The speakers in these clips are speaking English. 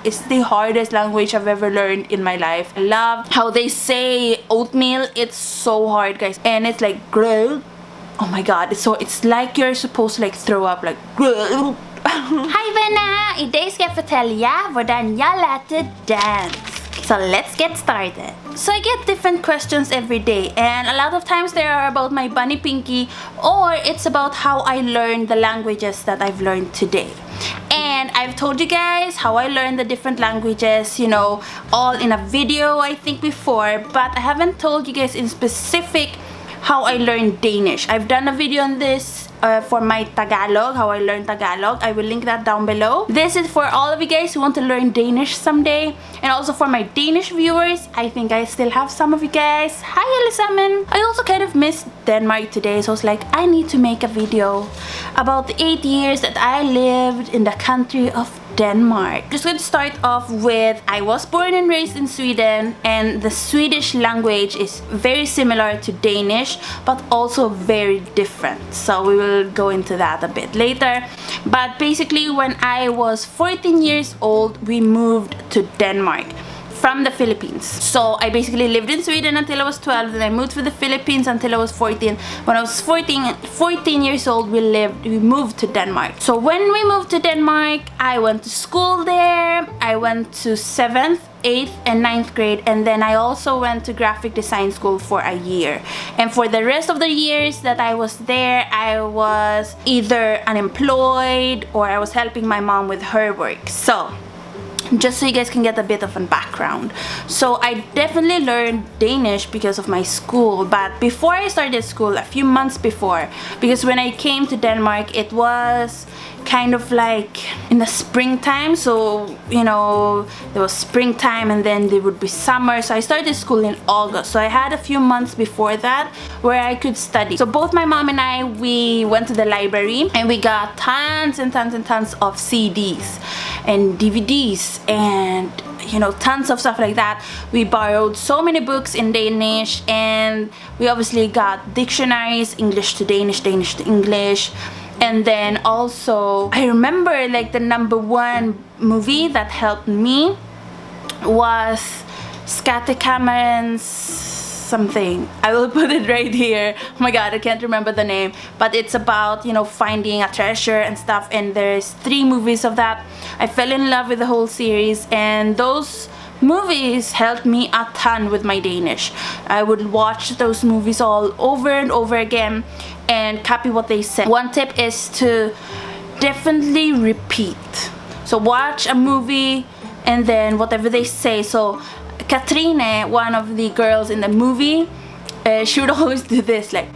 It's the hardest language I've ever learned in my life. I love how they say oatmeal. It's so hard, guys. And it's like gröl. Oh my god, it's like you're supposed to like throw up, like gröl. Hej venner! I dag skal jeg fortælle jer, hvordan jeg lærte dansk. So let's get started. So I get different questions every day, and a lot of times they are about my bunny pinky, or it's about how I learned the languages that I've learned today. And I've told you guys how I learned the different languages, you know, all in a video I think before, but I haven't told you guys in specific how I learned Danish. I've done a video on this for my Tagalog, how I learned Tagalog. I will link that down below. This is for all of you guys who want to learn Danish someday, and also for my Danish viewers. I think I still have some of you guys. Hi alle sammen! I also kind of missed Denmark today, so I was like, I need to make a video about the 8 years that I lived in the country of Denmark. Just going to start off with, I was born and raised in Sweden, and the Swedish language is very similar to Danish, but also very different. So we will go into that a bit later. But basically, when I was 14 years old, we moved to Denmark from the Philippines. So I basically lived in Sweden until I was 12, then I moved to the Philippines until I was 14. When I was 14 years old, we moved to Denmark. So when we moved to Denmark, I went to school there. I went to 7th, 8th and 9th grade, and then I also went to graphic design school for a year. And for the rest of the years that I was there, I was either unemployed or I was helping my mom with her work. So just so you guys can get a bit of a background. So I definitely learned Danish because of my school, but before I started school, a few months before, because when I came to Denmark, it was kind of like in the springtime. So, you know, there was springtime and then there would be summer. So I started school in August. So I had a few months before that where I could study. So both my mom and I, we went to the library and we got tons and tons and tons of CDs and DVDs and, you know, tons of stuff like that. We borrowed so many books in Danish, and we obviously got dictionaries, English to Danish, Danish to English. And then also, I remember like the #1 movie that helped me was Skattekammaren something. I will put it right here. Oh my god, I can't remember the name, but it's about, you know, finding a treasure and stuff, and there's 3 movies of that. I fell in love with the whole series, and those movies helped me a ton with my Danish. I would watch those movies all over and over again and copy what they said. One tip is to definitely repeat. So watch a movie and then whatever they say. So Katrine, one of the girls in the movie, she would always do this, like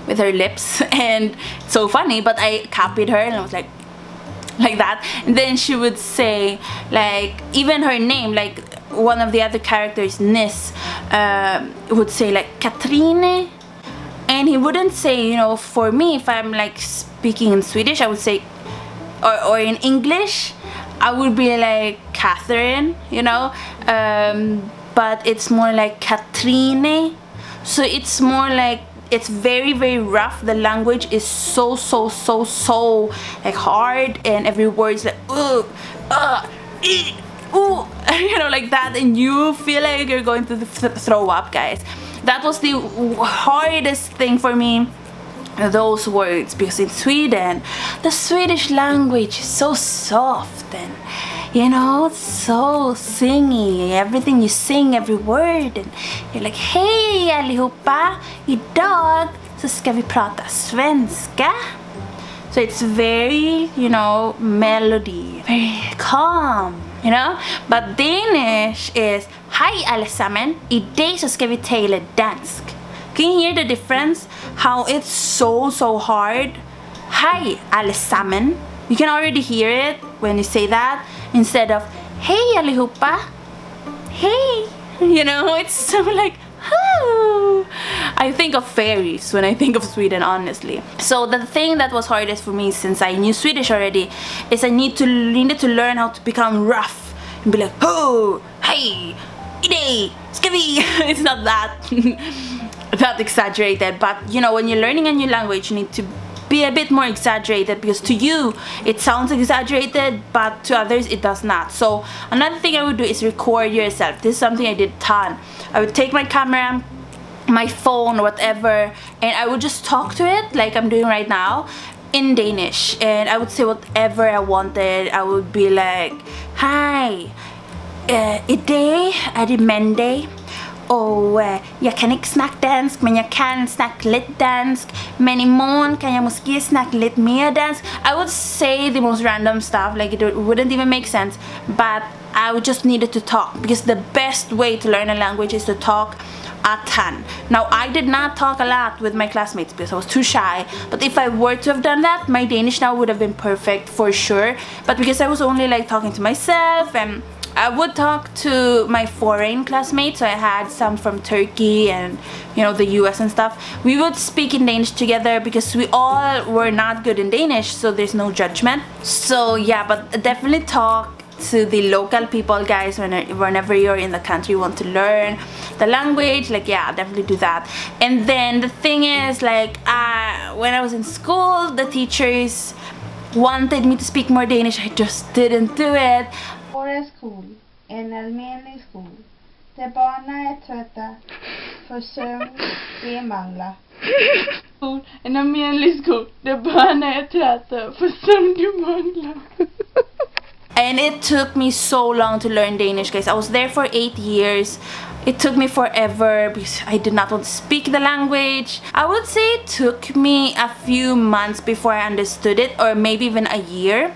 with her lips, and it's so funny, but I copied her and I was like that. And then she would say, like, even her name, like one of the other characters, Nis, would say like Katrine, and he wouldn't say, you know, for me, if I'm like speaking in Swedish, I would say, or in English, I would be like Catherine, you know, but it's more like Katrine. So it's more like, it's very, very rough. The language is so like hard, and every word's like ooh, ooh, you know, like that, and you feel like you're going to throw up, guys. That was the hardest thing for me, those words, because in Sweden, the Swedish language is so soft and, you know, so singy. Everything you sing, every word, and you're like, hej allihopa, idag så ska vi prata svenska. So it's very, you know, melody, very calm, you know. But Danish is, hej allesammen, idag så ska vi tala dansk. Can you hear the difference? How it's so hard. Hej allesammen. You can already hear it when you say that, instead of hej allihopa, hey, you know, it's so like, oh. I think of fairies when I think of Sweden, honestly. So the thing that was hardest for me, since I knew Swedish already, is I needed to learn how to become rough and be like, oh, hey, idag ska vi. It's not that exaggerated, but you know, when you're learning a new language, you need to be a bit more exaggerated, because to you it sounds exaggerated but to others it does not. So another thing I would do is record yourself. This is something I did a ton. I would take my camera, my phone, whatever, and I would just talk to it like I'm doing right now in Danish, and I would say whatever I wanted. I would be like, hi, I dag er det mandag, og jeg kan ikke snakke dansk, men jeg kan snakke lidt dansk, men i morgen kan jeg måske snakke lidt mere dansk. I would say the most random stuff, like it wouldn't even make sense, but I would just needed to talk, because the best way to learn a language is to talk a ton. Now, I did not talk a lot with my classmates because I was too shy, but if I were to have done that, my Danish now would have been perfect for sure. But because I was only like talking to myself, and I would talk to my foreign classmates, so I had some from Turkey and, you know, the US and stuff. We would speak in Danish together because we all were not good in Danish, so there's no judgment. So yeah, but definitely talk to the local people, guys, whenever you're in the country, you want to learn the language, like, yeah, definitely do that. And then the thing is, like, when I was in school, the teachers wanted me to speak more Danish. I just didn't do it. Vår skol, en almindelig skol, där barnen är trötta, för sömn de manglar. En almindelig skol, där barnen är trötta, för sömn de manglar. And it took me so long to learn Danish, guys. I was there for 8 years. It took me forever because I did not want to speak the language. I would say it took me a few months before I understood it, or maybe even a year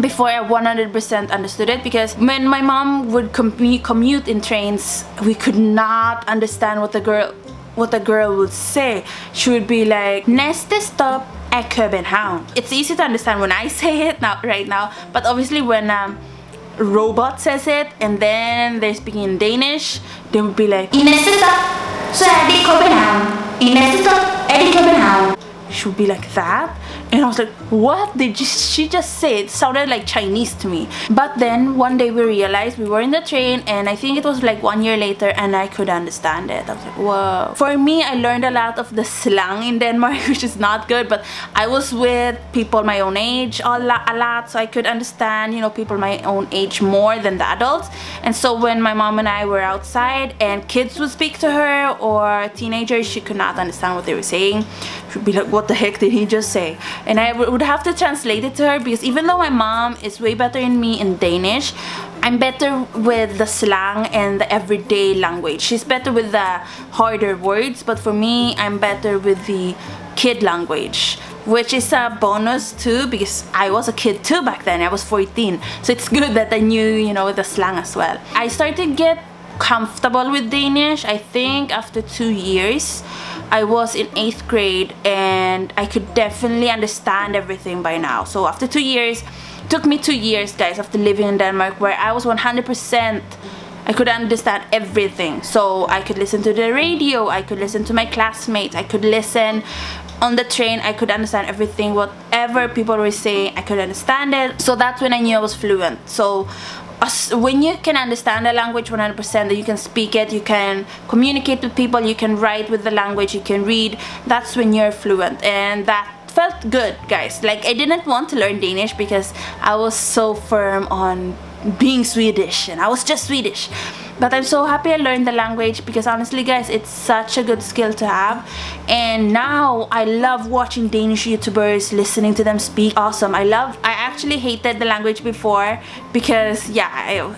before I 100% understood it, because when my mom would commute in trains, we could not understand what the girl would say. She would be like, "Nästa stop är Köpenhamn." It's easy to understand when I say it right now, but obviously when robot says it and then they're speaking in Danish, they would be like, I næste stop, så er det København. I næste stop er det København. She would be like that, and I was like, what did she just say? It sounded like Chinese to me. But then one day we realized, we were in the train, and I think it was like 1 year later, and I could understand it. I was like, whoa. For me, I learned a lot of the slang in Denmark, which is not good, but I was with people my own age a lot, so I could understand, you know, people my own age more than the adults. And so when my mom and I were outside and kids would speak to her, or teenagers, she could not understand what they were saying. She would be like, what the heck did he just say? And I would have to translate it to her, because even though my mom is way better than me in Danish, I'm better with the slang and the everyday language. She's better with the harder words, but for me, I'm better with the kid language, which is a bonus too, because I was a kid too back then. I was 14, so it's good that I knew, you know, the slang as well. I started to get comfortable with Danish, I think, after 2 years. I was in 8th grade and I could definitely understand everything by now. So after 2 years, it took me 2 years, guys, after living in Denmark, where I was 100%, I could understand everything. So I could listen to the radio, I could listen to my classmates, I could listen on the train, I could understand everything, whatever people were saying, I could understand it. So that's when I knew I was fluent. So when you can understand a language 100%, that you can speak it, you can communicate with people, you can write with the language, you can read, that's when you're fluent. And that felt good, guys. Like, I didn't want to learn Danish because I was so firm on being Swedish, and I was just Swedish. But I'm so happy I learned the language, because honestly, guys, it's such a good skill to have. And now I love watching Danish YouTubers, listening to them speak. Awesome. I actually hated the language before, because yeah,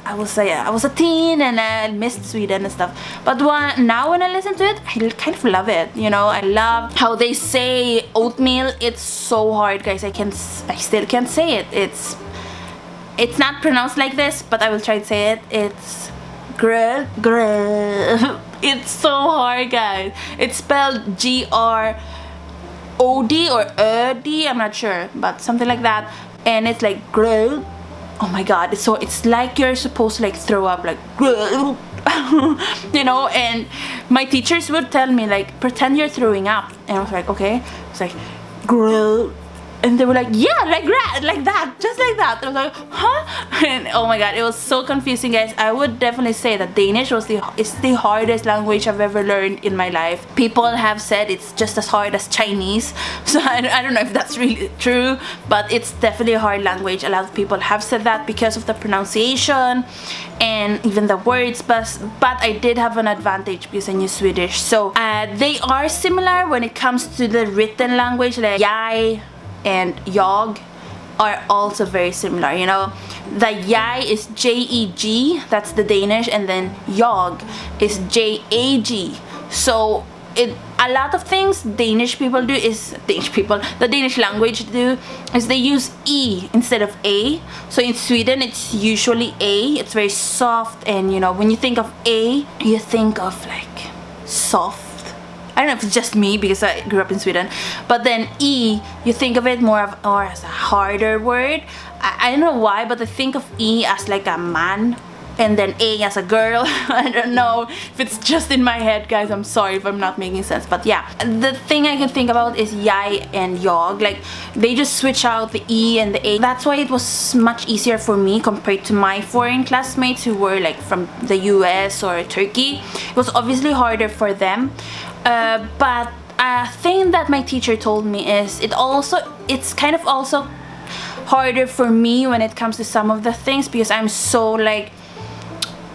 I was a teen and I missed Sweden and stuff. But now when I listen to it, I kind of love it. You know, I love how they say oatmeal. It's so hard, guys. I still can't say it. It's not pronounced like this, but I will try to say it. It's grr. It's so hard, guys. It's spelled G-R-O-D or E-D, I'm not sure, but something like that. And it's like grr. Oh my god, it's like you're supposed to like throw up, like grr. You know, and my teachers would tell me, like, pretend you're throwing up, and I was like, okay. It's like grr. And they were like, yeah, like that, just like that. And I was like, huh? And oh my god, it was so confusing, guys. I would definitely say that Danish is the hardest language I've ever learned in my life. People have said it's just as hard as Chinese, so I don't know if that's really true, but it's definitely a hard language. A lot of people have said that because of the pronunciation and even the words, but I did have an advantage because I knew Swedish. So they are similar when it comes to the written language, like jag and jag are also very similar, you know. The jag is J-E-G, that's the Danish, and then jag is J-A-G. So a lot of things the Danish language do is they use E instead of A. So in Sweden it's usually A. It's very soft, and you know, when you think of A, you think of like soft. I don't know if it's just me because I grew up in Sweden, but then E, you think of it more as a harder word. I don't know why, but I think of E as like a man, and then A as a girl. I don't know if it's just in my head, guys. I'm sorry if I'm not making sense, but yeah. The thing I can think about is jag and jag. Like, they just switch out the E and the A. That's why it was much easier for me compared to my foreign classmates who were like from the US or Turkey. It was obviously harder for them. But a thing that my teacher told me is it's kind of also harder for me when it comes to some of the things, because I'm so like,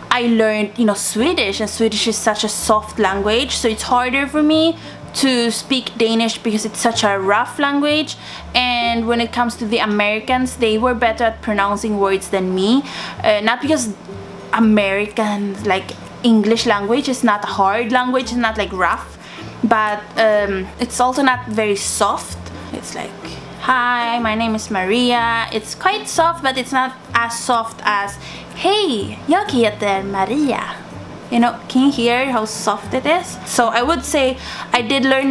I learned, you know, Swedish, and Swedish is such a soft language, so it's harder for me to speak Danish because it's such a rough language. And when it comes to the Americans, they were better at pronouncing words than me. Not because American, like, English language is not a hard language, it's not like rough, but it's also not very soft. It's like, hi, my name is Maria. It's quite soft, but it's not as soft as, hej, jag heter Maria. You know, can you hear how soft it is? So I would say I did learn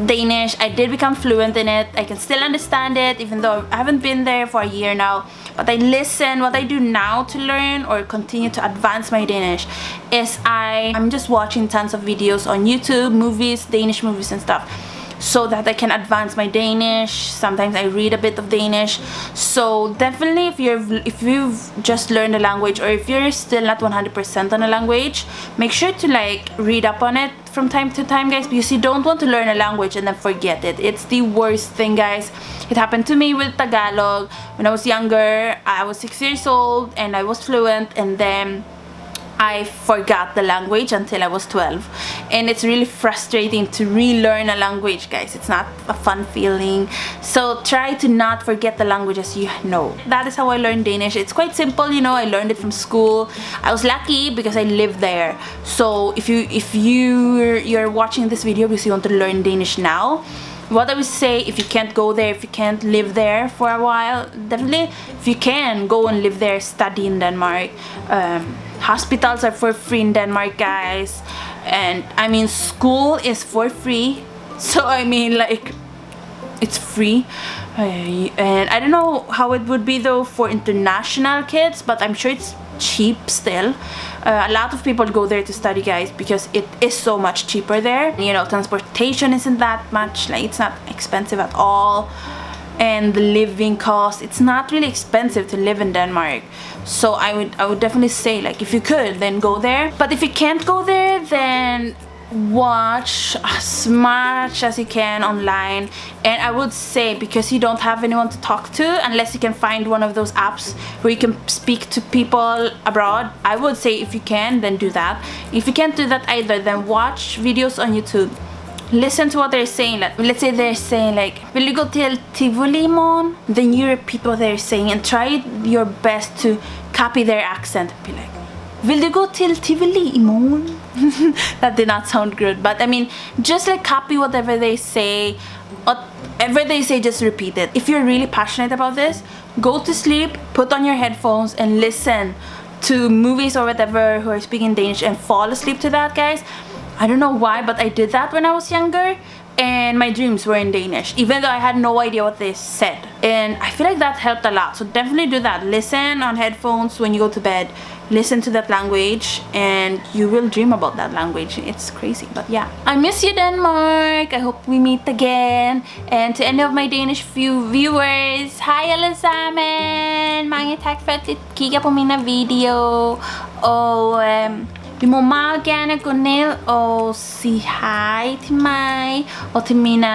Danish. I did become fluent in it. I can still understand it, even though I haven't been there for a year now. But I listen. What I do now to learn or continue to advance my Danish is I'm just watching tons of videos on YouTube, movies, Danish movies and stuff, so that I can advance my Danish. Sometimes I read a bit of Danish. So definitely, if you've just learned a language, or if you're still not 100% on a language, make sure to like read up on it from time to time, guys, because you don't want to learn a language and then forget it. It's the worst thing, guys. It happened to me with Tagalog. When I was younger, I was 6 years old and I was fluent, and then I forgot the language until I was 12, and it's really frustrating to relearn a language, guys. It's not a fun feeling, so try to not forget the languages you know. That is how I learned Danish. It's quite simple, you know. I learned it from school. I was lucky because I lived there. So if you're watching this video because you want to learn Danish now, what I would say, if you can't go there, if you can't live there for a while, definitely if you can, go and live there, study in Denmark. Hospitals are for free in Denmark, guys, and I mean, school is for free, so I mean, like, it's free. And I don't know how it would be though for international kids, but I'm sure it's cheap still. A lot of people go there to study, guys, because it is so much cheaper there. You know, transportation isn't that much, like, it's not expensive at all. And the living cost, it's not really expensive to live in Denmark. So I would definitely say, like, if you could, then go there. But if you can't go there, then watch as much as you can online. And I would say, because you don't have anyone to talk to, unless you can find one of those apps where you can speak to people abroad, I would say if you can, then do that. If you can't do that either, then watch videos on YouTube. Listen to what they're saying. Like, let's say they're saying like, vill du gå till tivoli imorgon? Then you repeat what they're saying and try your best to copy their accent. Be like, vill du gå till tivoli imorgon? That did not sound good, but I mean, just like copy whatever they say. Whatever they say, just repeat it. If you're really passionate about this, go to sleep, put on your headphones and listen to movies or whatever who are speaking Danish and fall asleep to that, guys. I don't know why, but I did that when I was younger, and my dreams were in Danish, even though I had no idea what they said. And I feel like that helped a lot. So definitely do that. Listen on headphones when you go to bed. Listen to that language and you will dream about that language. It's crazy, but yeah. I miss you, Denmark. I hope we meet again. And to any of my Danish viewers, hej alle sammen. Mange tak for at I kigger på mine video. Og I må meget gerne gå ned og sige hej til mig og til mine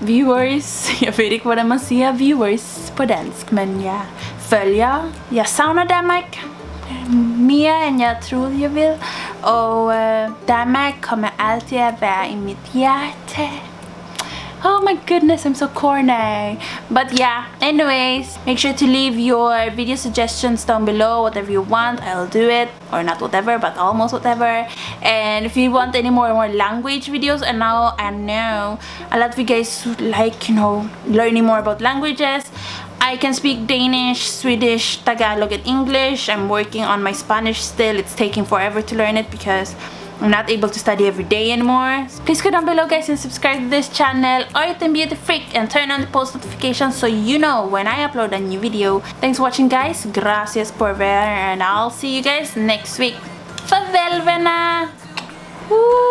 viewers. Jeg ved ikke, hvordan man siger viewers på dansk, men ja, følger. Jeg savner Danmark mere, end jeg troede, jeg ville. Og Danmark kommer altid at være I mit hjerte. Oh my goodness, I'm so corny. But yeah, anyways, make sure to leave your video suggestions down below. Whatever you want, I'll do it. Or not whatever, but almost whatever. And if you want any more language videos, and now I know a lot of you guys like, you know, learning more about languages. I can speak Danish, Swedish, Tagalog, and English. I'm working on my Spanish still. It's taking forever to learn it because I'm not able to study every day anymore. Please go down below, guys, and subscribe to this channel, Artandbeautyfreak, and turn on the post notifications so you know when I upload a new video. Thanks for watching, guys. Gracias por ver, and I'll see you guys next week. Farvel, vänner! Woo!